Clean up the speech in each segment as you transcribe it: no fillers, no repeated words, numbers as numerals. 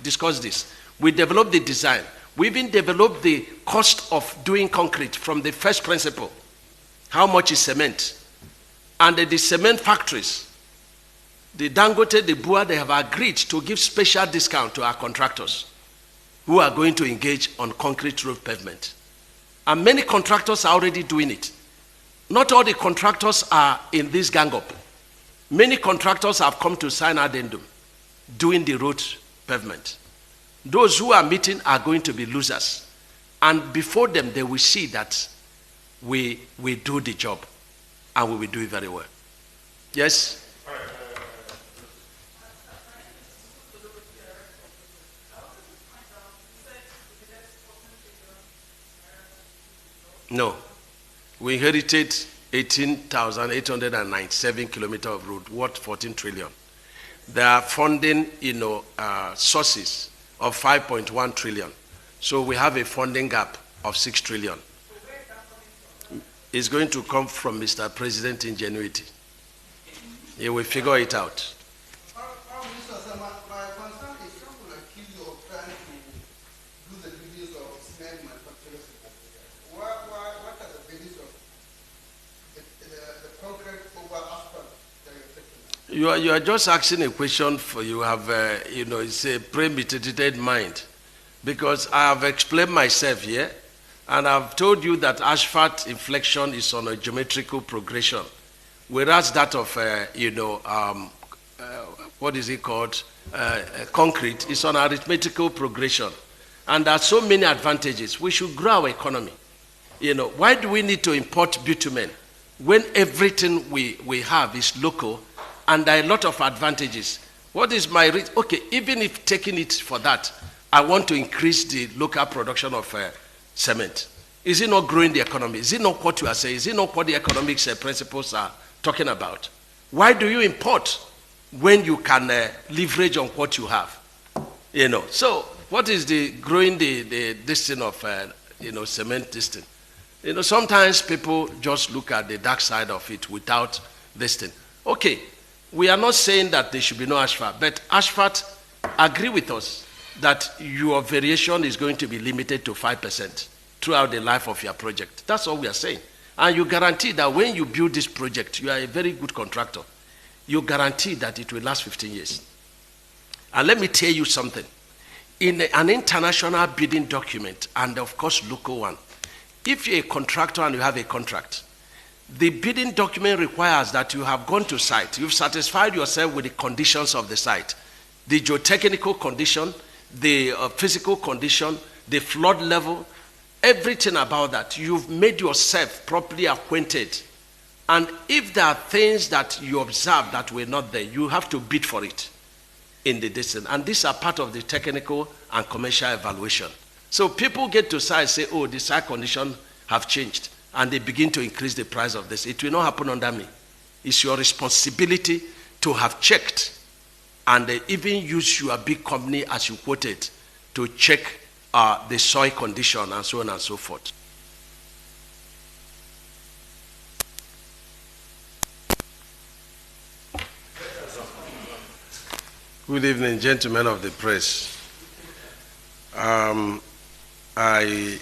discussed this. We developed the design. We even developed the cost of doing concrete from the first principle. How much is cement? And the cement factories, the Dangote, the Bua, they have agreed to give special discount to our contractors who are going to engage on concrete road pavement. And many contractors are already doing it. Not all the contractors are in this gang up. Many contractors have come to sign addendum doing the road pavement. Those who are meeting are going to be losers. And before them, they will see that we do the job and we will do it very well. Yes? No. We inherited 18,897 kilometers of road, worth 14 trillion. There are funding, sources of 5.1 trillion. So we have a funding gap of 6 trillion. It's going to come from Mr. President ingenuity. He will figure it out. You are just asking a question for you have, it's a premeditated mind. Because I have explained myself here, and I've told you that asphalt inflection is on a geometrical progression, whereas that of, what is it called, concrete is on arithmetical progression. And there are so many advantages. We should grow our economy. Why do we need to import bitumen when everything we have is local? And there are a lot of advantages. What is my reason? Okay, even if taking it for that, I want to increase the local production of cement. Is it not growing the economy? Is it not what you are saying? Is it not what the economics principles are talking about? Why do you import when you can leverage on what you have? So what is the growing the distance of cement distance? Sometimes people just look at the dark side of it without this thing. Okay. We are not saying that there should be no asphalt, but asphalt, agree with us that your variation is going to be limited to 5% throughout the life of your project. That's all we are saying. And you guarantee that when you build this project, you are a very good contractor. You guarantee that it will last 15 years. And let me tell you something. In an international bidding document, and of course local one, if you're a contractor and you have a contract, the bidding document requires that you have gone to site. You've satisfied yourself with the conditions of the site. The geotechnical condition, the physical condition, the flood level, everything about that. You've made yourself properly acquainted. And if there are things that you observe that were not there, you have to bid for it in the distance. And these are part of the technical and commercial evaluation. So people get to site and say, oh, the site conditions have changed. And they begin to increase the price of this. It will not happen under me. It's your responsibility to have checked and even use your big company, as you quoted, to check the soil condition and so on and so forth. Good evening, gentlemen of the press. I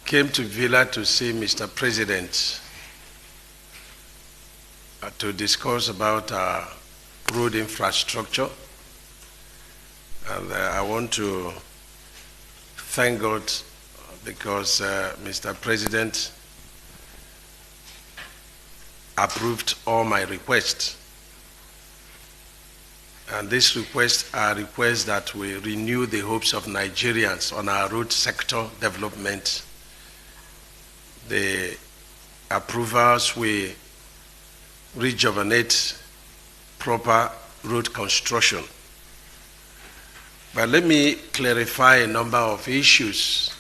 came to Villa to see Mr. President to discuss about road infrastructure. And I want to thank God because Mr. President approved all my requests. And these requests are requests that will renew the hopes of Nigerians on our road sector development. The approvals will rejuvenate proper road construction. But let me clarify a number of issues,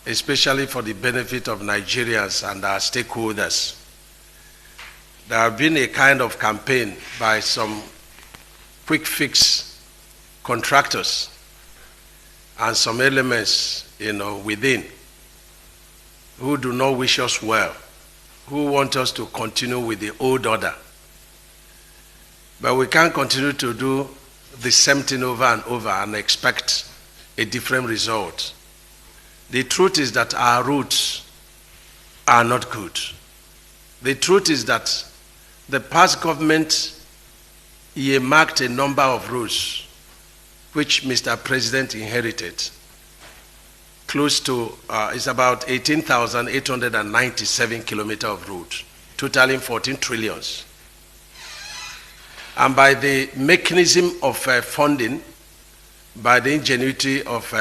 especially for the benefit of Nigerians and our stakeholders. There have been a kind of campaign by some quick fix contractors and some elements, within, who do not wish us well, who want us to continue with the old order. But we can't continue to do the same thing over and over and expect a different result. The truth is that our roads are not good. The truth is that the past government earmarked a number of roads which Mr. President inherited. Close to, it's about 18,897 kilometers of road, totaling 14 trillions. And by the mechanism of funding, by the ingenuity of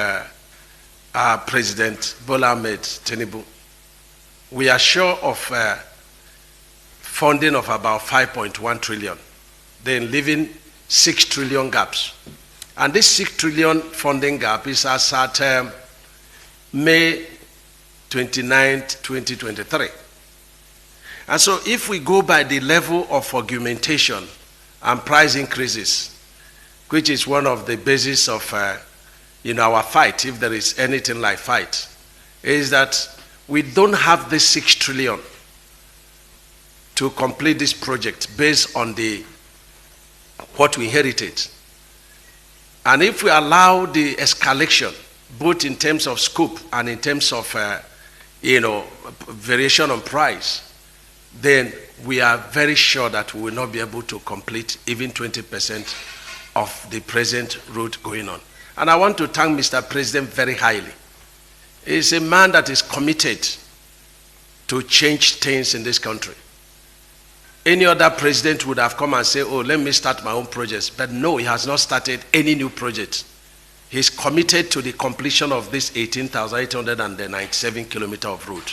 our President Bola Ahmed Tinubu, we are sure of funding of about 5.1 trillion, then leaving 6 trillion gaps. And this 6 trillion funding gap is as at May 29th, 2023. And so if we go by the level of augmentation and price increases, which is one of the basis of our fight, if there is anything like fight, is that we don't have the 6 trillion to complete this project based on what we inherited. And if we allow the escalation, both in terms of scope and in terms of variation on price, then we are very sure that we will not be able to complete even 20% of the present route going on. And I want to thank Mr. President very highly. He's a man that is committed to change things in this country. Any other president would have come and said, oh, let me start my own projects. But no, he has not started any new project. He's committed to the completion of this 18,897 kilometers of road.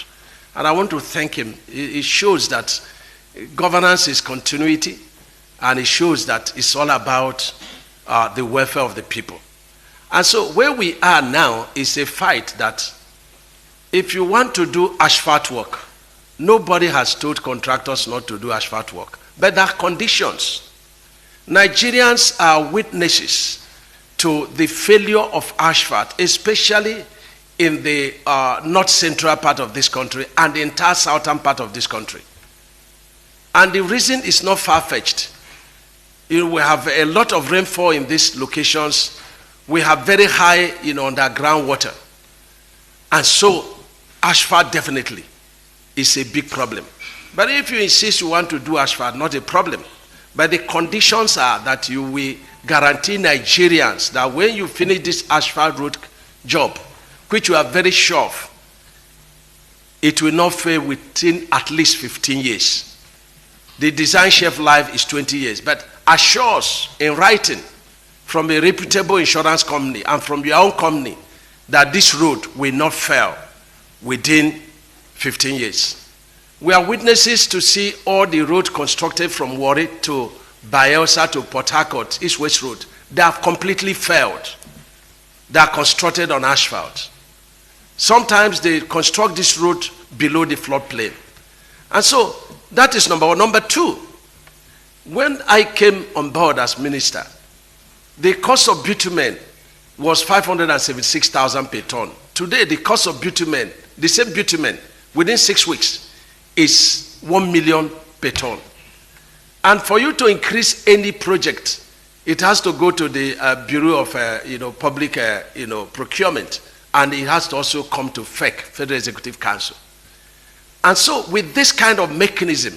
And I want to thank him. It shows that governance is continuity, and it shows that it's all about the welfare of the people. And so where we are now is a fight that if you want to do asphalt work, nobody has told contractors not to do asphalt work. But there are conditions. Nigerians are witnesses to the failure of asphalt, especially in the north central part of this country and the entire southern part of this country. And the reason is not far-fetched. We have a lot of rainfall in these locations. We have very high underground water. And so asphalt definitely is a big problem. But if you insist you want to do asphalt, not a problem. But the conditions are that you will guarantee Nigerians that when you finish this asphalt road job, which you are very sure of, it will not fail within at least 15 years. The design shelf life is 20 years, but assure us in writing from a reputable insurance company and from your own company that this road will not fail within 15 years. We are witnesses to see all the roads constructed from Warri to Bayelsa to Port Harcourt, East-West Road. They have completely failed. They are constructed on asphalt. Sometimes they construct this road below the floodplain. And so that is number one. Number two, when I came on board as minister, the cost of bitumen was 576,000 per ton. Today, the cost of bitumen, the same bitumen, within 6 weeks, is 1 million per ton. And for you to increase any project, it has to go to the Bureau of Public Procurement, and it has to also come to FEC, Federal Executive Council. And so with this kind of mechanism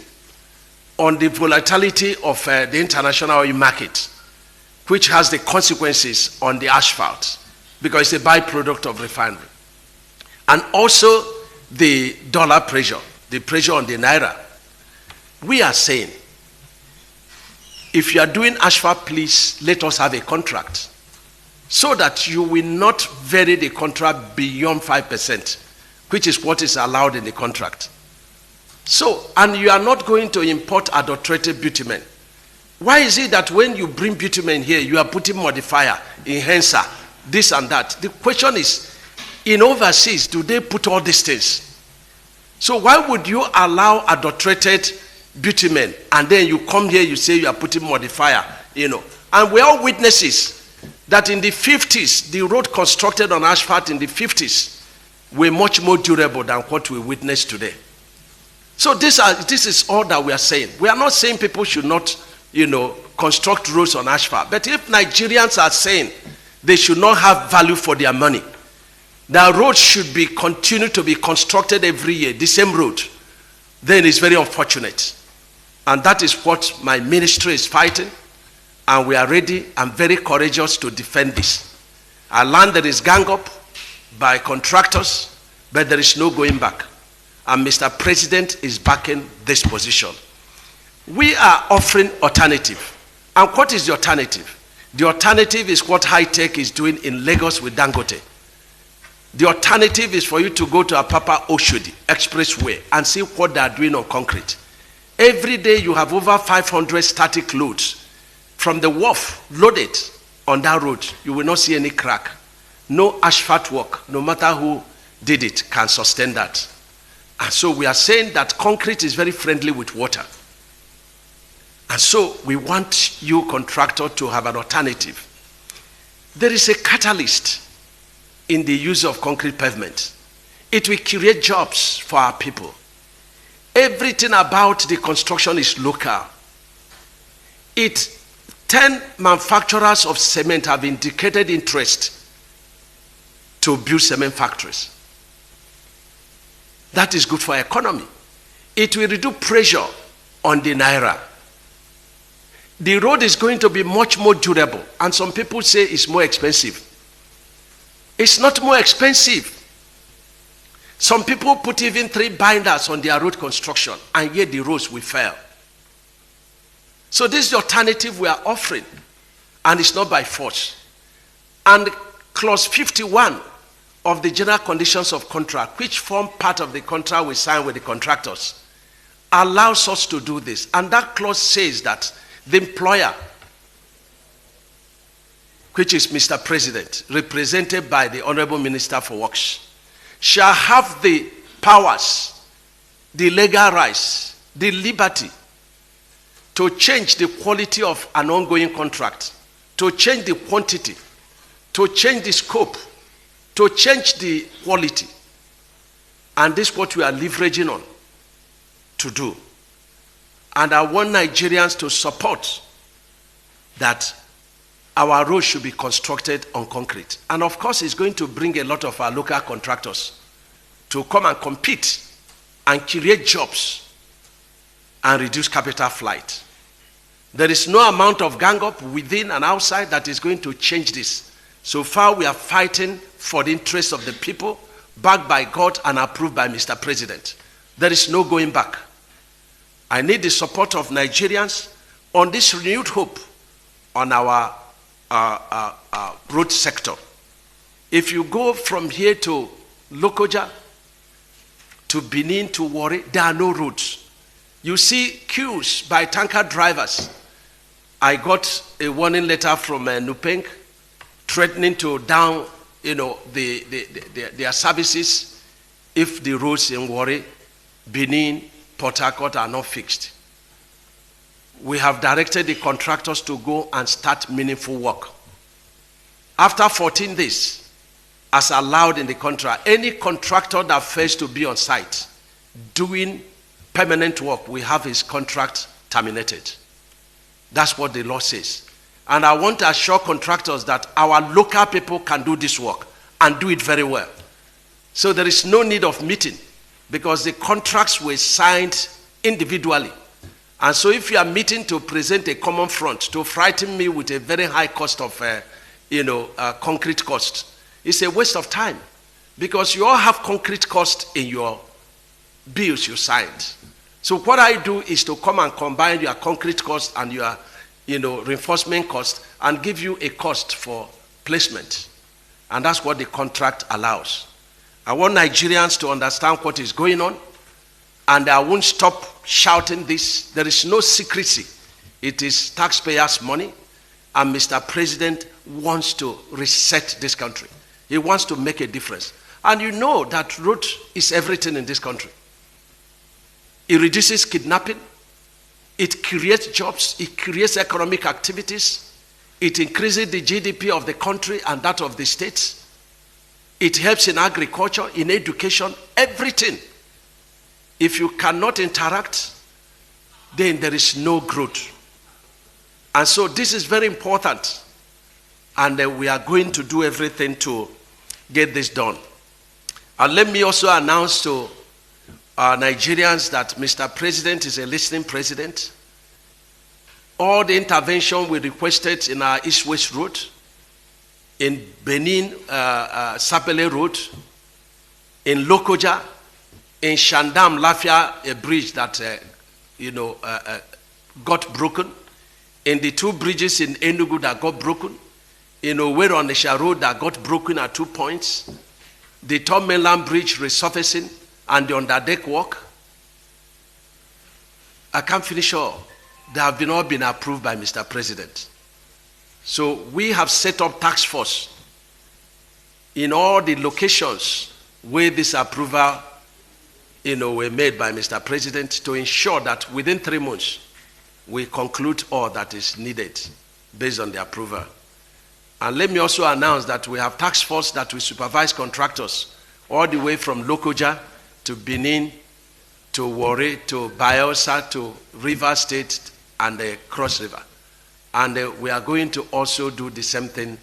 on the volatility of the international oil market, which has the consequences on the asphalt, because it's a byproduct of refinery, and also the dollar pressure, the pressure on the naira, we are saying, if you are doing asphalt, please let us have a contract so that you will not vary the contract beyond 5%, which is what is allowed in the contract. So, and you are not going to import adulterated bitumen. Why is it that when you bring bitumen here, you are putting modifier, enhancer, this and that? The question is, in overseas, do they put all these things? So why would you allow adulterated bitumen and then you come here, you say you are putting modifier, And we are witnesses that in the 50s, the road constructed on asphalt in the 50s were much more durable than what we witness today. So this is all that we are saying. We are not saying people should not, construct roads on asphalt. But if Nigerians are saying they should not have value for their money, the roads should be continue to be constructed every year, the same road, then it's very unfortunate. And that is what my ministry is fighting, and we are ready and very courageous to defend this. Our land that is gang up by contractors, but there is no going back. And Mr. President is backing this position. We are offering alternative. And what is the alternative? The alternative is what High Tech is doing in Lagos with Dangote. The alternative is for you to go to Apapa Oshodi Expressway and see what they are doing on concrete. Every day you have over 500 static loads from the wharf loaded on that road. You will not see any crack. No asphalt work, no matter who did it, can sustain that. And so we are saying that concrete is very friendly with water. And so we want you, contractor, to have an alternative. There is a catalyst in the use of concrete pavement. It will create jobs for our people. Everything about the construction is local. 10 manufacturers of cement have indicated interest to build cement factories. That is good for economy. It will reduce pressure on the naira. The road is going to be much more durable, and some people say it's more expensive. It's not more expensive. Some people put even 3 binders on their road construction, and yet the roads will fail. So this is the alternative we are offering, and it's not by force. And clause 51 of the general conditions of contract, which form part of the contract we sign with the contractors, allows us to do this. And that clause says that the employer, which is Mr. President, represented by the Honorable Minister for Works, shall have the powers, the legal rights, the liberty to change the quality of an ongoing contract, to change the quantity, to change the scope, to change the quality. And this is what we are leveraging on to do. And I want Nigerians to support that our roads should be constructed on concrete. And of course, it's going to bring a lot of our local contractors to come and compete and create jobs and reduce capital flight. There is no amount of gang up within and outside that is going to change this. So far, we are fighting for the interests of the people, backed by God and approved by Mr. President. There is no going back. I need the support of Nigerians on this renewed hope on our road sector. If you go from here to Lokoja, to Benin, to Warri, there are no roads. You see queues by tanker drivers. I got a warning letter from Nupeng threatening to down, their services if the roads in Warri, Benin, Port Harcourt are not fixed. We have directed the contractors to go and start meaningful work. After 14 days, as allowed in the contract, any contractor that fails to be on site doing permanent work will have his contract terminated. That's what the law says. And I want to assure contractors that our local people can do this work and do it very well. So there is no need of meeting because the contracts were signed individually. And so if you are meeting to present a common front to frighten me with a very high cost of concrete cost, it's a waste of time because you all have concrete cost in your bills you signed. So what I do is to come and combine your concrete cost and your reinforcement cost and give you a cost for placement. And that's what the contract allows. I want Nigerians to understand what is going on, and I won't stop shouting this. There is no secrecy. It is taxpayers' money, and Mr. President wants to reset this country. He wants to make a difference. And you know that road is everything in this country. It reduces kidnapping. It creates jobs. It creates economic activities. It increases the GDP of the country and that of the states. It helps in agriculture, in education, everything. If you cannot interact, then there is no growth. And so this is very important. And we are going to do everything to get this done. And let me also announce to Nigerians that Mr. President is a listening president. All the intervention we requested in our East-West Road, in Benin, Sapele Road, in Lokoja, in Shandam, Lafia, a bridge that, got broken, in the two bridges in Enugu that got broken, in Owerri on the Sha Road that got broken at 2 points, the Tom Mainland Bridge resurfacing, and the underdeck work. I can't finish all. They have all been approved by Mr. President. So we have set up task force in all the locations where this approval were made by Mr. President to ensure that within 3 months we conclude all that is needed based on the approval. And let me also announce that we have task force that will supervise contractors all the way from Lokoja to Benin, to Warri, to Bayelsa, to River State, and the Cross River. And we are going to also do the same thing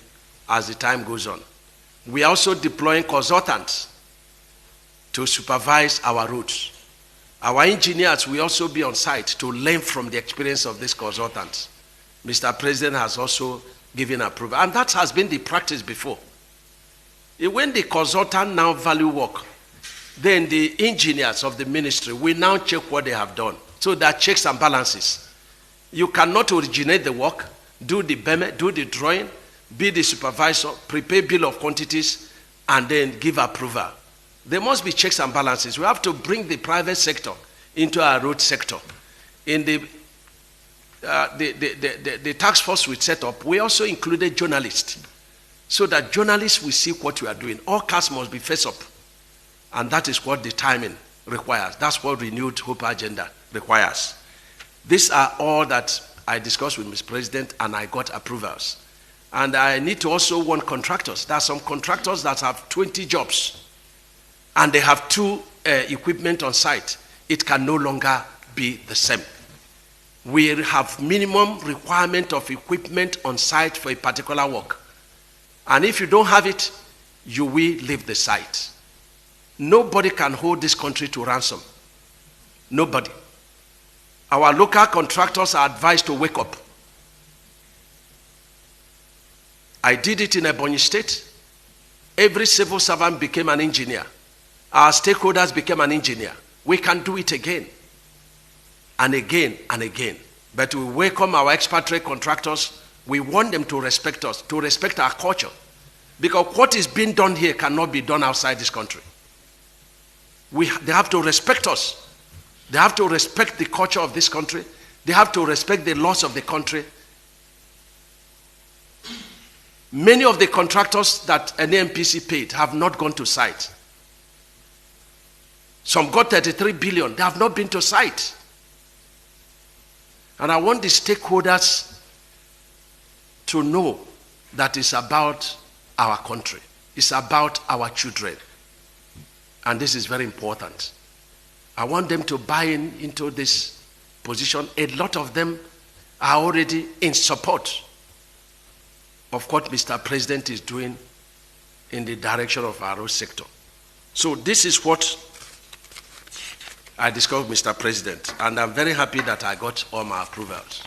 as the time goes on. We are also deploying consultants to supervise our roads. Our engineers will also be on site to learn from the experience of these consultants. Mr. President has also given approval. And that has been the practice before. When the consultant now value work, then the engineers of the ministry will now check what they have done. So there are checks and balances. You cannot originate the work, do the BEME, do the drawing, be the supervisor, prepare bill of quantities, and then give approval. There must be checks and balances. We have to bring the private sector into our road sector. In the task force we set up, we also included journalists, so that journalists will see what we are doing. All cars must be face up. And that is what the timing requires. That's what Renewed Hope Agenda requires. These are all that I discussed with Mr. President, and I got approvals. And I need to also warn contractors. There are some contractors that have 20 jobs, and they have 2 equipment on site. It can no longer be the same. We have minimum requirement of equipment on site for a particular work. And if you don't have it, you will leave the site. Nobody can hold this country to ransom. Nobody. Our local contractors are advised to wake up. I did it in Ebonyi State. Every civil servant became an engineer. Our stakeholders became an engineer. We can do it again and again and again. But we welcome our expatriate contractors. We want them to respect us, to respect our culture. Because what is being done here cannot be done outside this country. They have to respect us. They have to respect the culture of this country. They have to respect the laws of the country. Many of the contractors that NMPC paid have not gone to site. Some got 33 billion. They have not been to site. And I want the stakeholders to know that it's about our country. It's about our children. And this is very important. I want them to buy into this position. A lot of them are already in support of what Mr. President is doing in the direction of our road sector. So this is what I discussed with Mr. President, and I'm very happy that I got all my approvals.